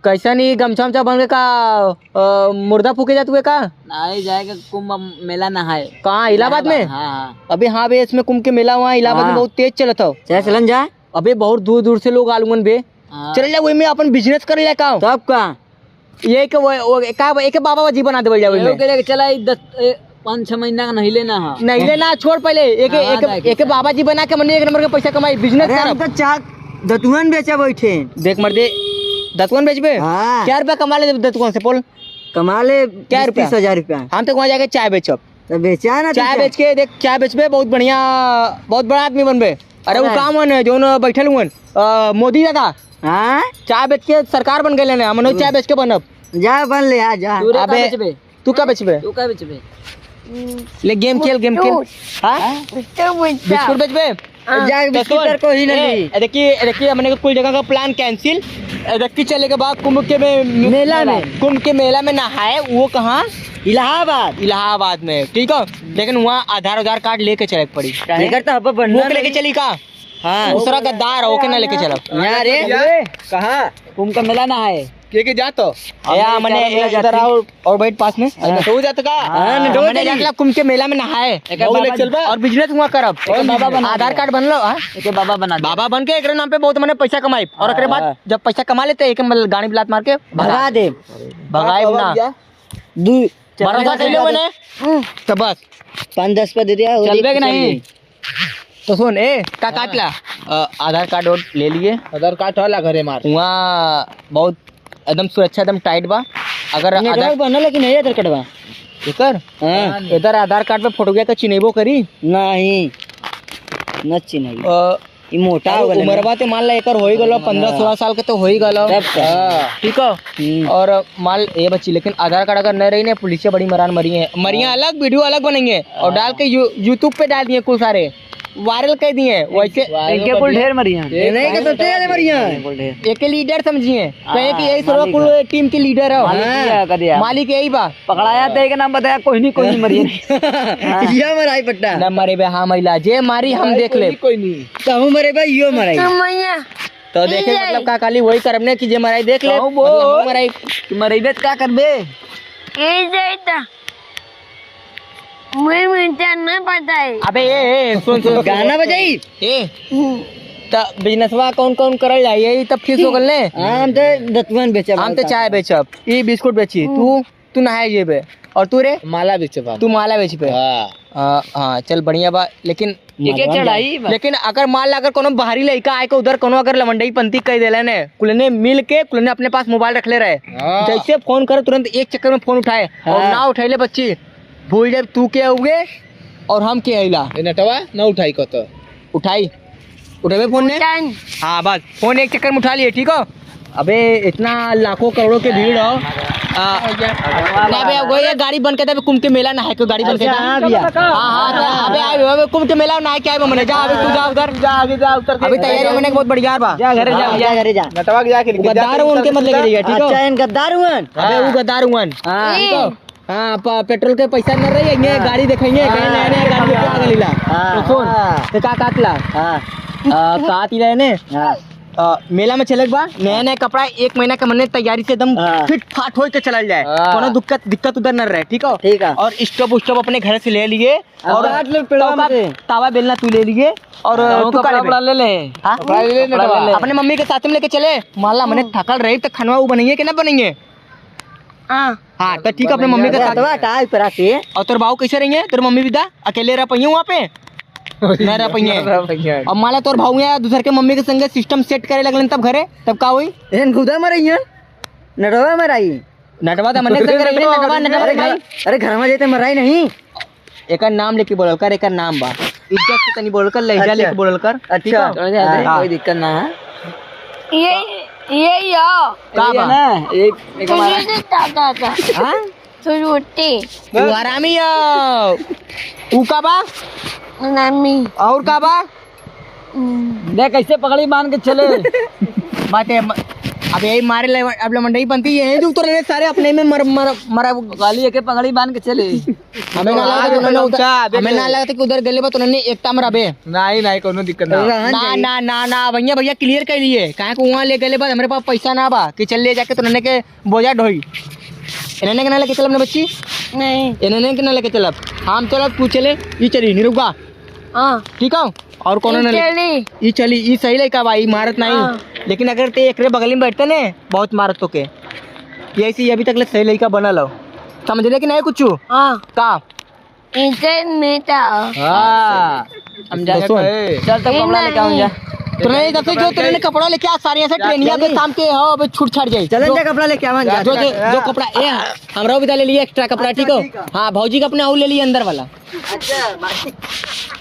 कैसा नहीं गमछा उमछा बन के का मुर्दा फूके जाते हुए का नहीं जाएगा कुंभ मेला नहाए। कहाँ इलाहाबाद में? हाँ अबे हाँ बे, इसमें कुंभ के मेला वहाँ इलाहाबाद में बहुत तेज चलता हो। चल चलन जा। अबे बहुत दूर दूर से लोग आलूगन बे। चल जा वही में अपन बिजनेस कर ले का। तब का ये एक बाबा जी बना दे जा। चला 5-6 महीना का नहीं लेना है। नहीं लेना छोड़ पहले एक बाबा जी बना के मैंने 1 नंबर का पैसा कमाई बिजनेस कर। चाह दतुअन बेचा बैठे देख मर्दे दतुअन बेचबे। हाँ। क्या रुपया कमा ले दतुअन से बोल? कमा ले क्या 30,000 रुपया। हम तो वहाँ जाके चाय बेचब। तो बेचा ना चाय बेच के देख चाय बेचबे बहुत बढ़िया, बहुत बड़ा आदमी बनबे। अरे वो काम है जो बैठल हुए मोदी दादा। हाँ चाय बेच के सरकार बन गए हम चाय बेच के बनब। जा बन ले आ जा। अबे तू क्या बेचबे? ले गेम खेल हाँ बिस्कुट बेचबे। बिस्कुट को ही नहीं। देखिए हमने कुल जगह का प्लान कैंसिल। देखिए चले के बाद कुंभ के मेला में नहाए वो कहाँ? इलाहाबाद में। ठीक है लेकिन वहाँ आधार कार्ड लेके चले पड़ी। लेके चली का? हाँ दूसरा गद्दार होके ना लेके चलो यार। कहाँ कुंभ का मेला नहाए के जातो मैंने इधर आओ और बैठ पास में तो जाता का मैंने जाके कुंभ के मेला में नहाए और बिजनेस हुआ करब। आधार कार्ड बन लो बाबा बन के एक नाम पे बहुत मैंने पैसा कमाई और एक बाद जब पैसा कमा लेते एक गाड़ी बिलात मार के भगा दे। भगाए ना भरोसा कर लो मैंने तो बस 5-10 पे दे दिया चलबे नहीं। तो सुन का काटला आधार कार्ड और ले लिए। आधार कार्ड वाला घरे मार वहाँ बहुत एकदम सुरक्षा एकदम टाइट बा। अगर आधार बनल कि नहीं आधार कार्ड बा इधर आधार कार्ड पे फोटो गया तो चिन्हेबो करी नहीं न चिन्ह मोटा उमरवा ते मान ला एकर हो ही गलो 15-16 साल के तो हो ही गलो। ठीक है और मान ये बच्ची लेकिन आधार कार्ड अगर नहीं रही ना पुलिस बड़ी मरान मरिया अलग वीडियो अलग बनेंगे और डाल के यूट्यूब पे डाल दिए कुल सारे वायरल कर दिए। वैसे इनके कुल ढेर मरिया नहीं के सबसे ज्यादा मरिया एक लीडर समझिए कहे कि यही सर्व कुल टीम के लीडर है मालिक यही बा। पकड़ाया थे के नाम बताया कोई नहीं मरिया ये मराई पट्टा ना मरे बे। हाँ महिला जे मारी हम देख ले कोई नहीं कहूं मरे भाई यो मराई तो देखे मतलब का काली वही करने की जे मराई देख ले मराई मराई क्या करबे मुझे नहीं पता है। अबे सुन गाना बजाई बिजनेसवा कौन करल जाए यही तब फीस हो गल हम तो दतवन बेचब हम तो चाय बेचब ई बिस्कुट बेची तू नहाए जेबे और तू रे माला बेचब तू माला बेचबे। हाँ चल बढ़िया बा लेकिन चढ़ाई लेकिन अगर मान ला अगर कोनो बाहरी लड़का आए के उधर कोनो अगर लवंडई पंथी कह देले ने कुलने मिल के कुलने अपने पास मोबाइल रख ले रहे जैसे फोन करे तुरंत एक चक्कर में फोन उठाए और ना उठैले बच्ची भूल जाए तू के हुए और हम के आइला नटवा ना उठाई को तो उठेबे फोन ने। हाँ बस फोन एक चक्कर में उठा लिए। ठीक हो अबे इतना लाखों करोड़ों के भीड़ हो ये गाड़ी बन के कुंभ के मेला नहाए के गाड़ी बन के अबे कुंभ के मेला नहाए के आए मैंने जा अबे तू जा उधर जा आगे जा उतर अभी तैयारी मैंने बहुत बढ़िया बा जा घरे जा नटवा के जाके गद्दार उनके मत लेके जाइए। ठीक है गद्दार हुन अबे वो गद्दार हुन हाँ पेट्रोल के पैसा न रही है गाड़ी देखेंगे नया नया गाड़ी आ गलीला तो सुन तो का काटला काट ही रहे ने मेला में चले बा नया नया कपड़ा 1 महीना के महीने तैयारी से एकदम फिट फाट हो के चल जाए कोनो दिक्कत उधर न रहे। ठीक है और स्टोव अपने घर से ले लिए और तावा बेलना तू ले लिए और तू कपड़ा ले ले अपने मम्मी के साथ में लेके चले मान ला मैंने थकल रही तो खानवा वो बनेंगे कि ना बनेंगे। हाँ तो ठीक है अपने मम्मी के साथ और तेरे बाबू कैसे रहेंगे तेरे मम्मी विदा अकेले रह पाइए वहाँ पे नहीं रह पाइए। अब माला तोर भाऊ दूसर के मम्मी के संगे सिस्टम सेट करे लगल तब घरे तब का हुई खुदा मरई नटवा मराई नटवा तो नटवा अरे घर में जाते मराई नहीं एक नाम लेके बोलल कर एक नाम बा इज्जत से तनी बोलल कर लहजा लेके बोलल कर। अच्छा कोई दिक्कत ना है ये का बा ना एक हां तो रोटी तू हरामी ऊ का बा नामी और का बा देख कैसे पकड़ी बांध के चले बाटे अब यही मारे अब मंडई बनती है जो तो सारे अपने में मरा गाली के पगड़ी बांध के चले हमें ना लगा कि हमें ना लगा कि उधर गले बा तो उन्होंने एकता में रबे नहीं कोनो दिक्कत ना ना ना ना ना भैया भैया क्लियर कर लिए काहे को वहाँ ले गले बाद हमारे पास पैसा ना बा कि चल ले जाके तो उन्होंने के बोझा ढोई इन्होंने के ना लेके चलब ना बच्ची नहीं इन्होंने के ना लेके चलब हम चलब तू चले ये चली नहीं रुका हाँ ठीक है और कौन ना चली ये चली ये सही लड़का भाई मारत नहीं लेकिन अगर ते एकरे बगल में बैठते ने बहुत मारत तो के ये ऐसी अभी तक ले सही लड़का बना लो समझ रहे कि नहीं कुछ हाँ का इसे मेटा हां समझा तो सुन। चल तो कपड़ा लेके आऊं जा तो नहीं जब से जो तूने कपड़ा लेके आ सारी ऐसे ट्रेनिया पे शाम के हो अब छूट छाट जाए चल जा कपड़ा लेके आवन जा जो जो जो कपड़ा ए हमरा भी ले लिए एक्स्ट्रा कपड़ा ठीक हो हाँ भौजी का अपने और ले लिए अंदर वाला अच्छा